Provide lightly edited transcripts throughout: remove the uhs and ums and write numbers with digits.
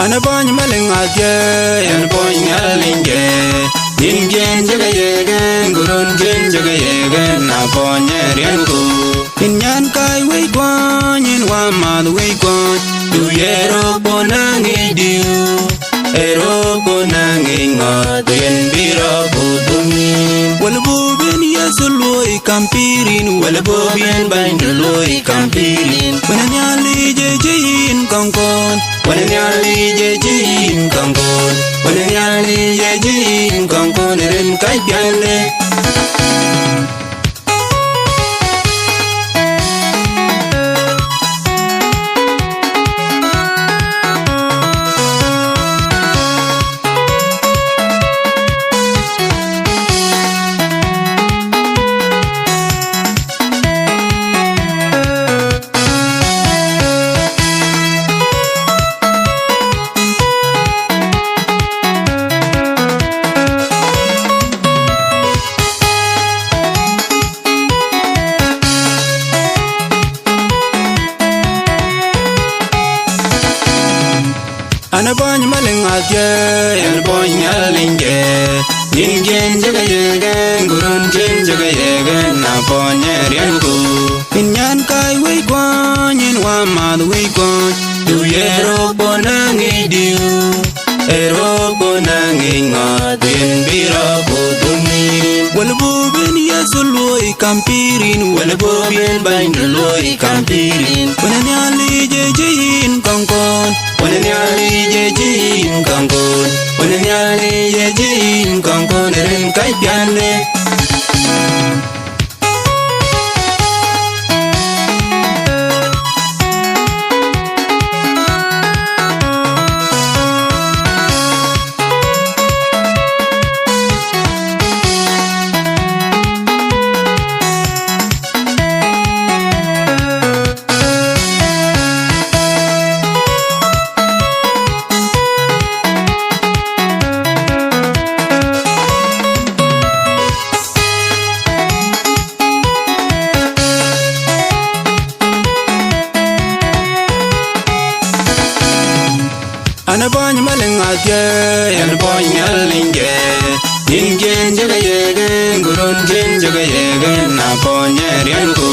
Ana boy malingaje, ana boy ngalinge. Ingen jaga yegen, gurun gen jaga yegen, na ponye rianku. Inyan kai wei kwan, yin wa mad wei kwan. Du yero bonangi diu, ero bonangi ngot, yen biro budumi. Walabu bin yasuloi kampirin, walabu bin bainduloi kampirin. Wananyali jejein kongkon, wananyali jejein kongkon, wananyali jejein kongkon eren kai piale. Ana boy malingaje, ana boy ngalinge. Ingen jaga yegen, gurun gen jaga yegen, na ponye rianku. Inyan kai wei kwan, yin wa mad wei kwan. Du yero bonangi diu, ero bonangi ngot, yen biro budumi. Walabu bin yasuloi kampirin, walabu bin bainduloi kampirin. Wananyali jejein kongkon, wananyali jejein kongkon, wananyali jejein kongkon eren kai piale. Ana boy malingaje, ana boy ngalinge. Ingen jaga yegen, gurun gen jaga yegen, na ponye rianku.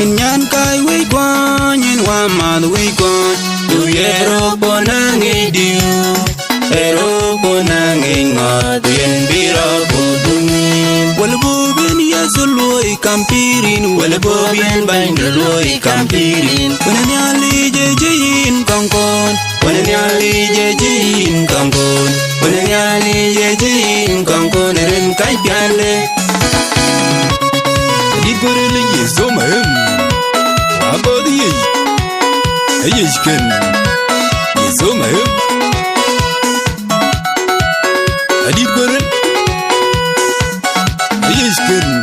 Inyan kai wei kwan, yin wa mad wei kwan. Du yero bonangi diu, ero bonangi ngot, yen biro budumi. Walabu bin yasuloi kampirin, walabu bin bainduloi kampirin. Wananyali jejein kongkon, wananyali jejein kongkon, wananyali jejein kongkon eren kai piale. Di gorele yezo mahem, wabodi ye, ayeshken, yezo mahem. Adi gorele, ayeshken.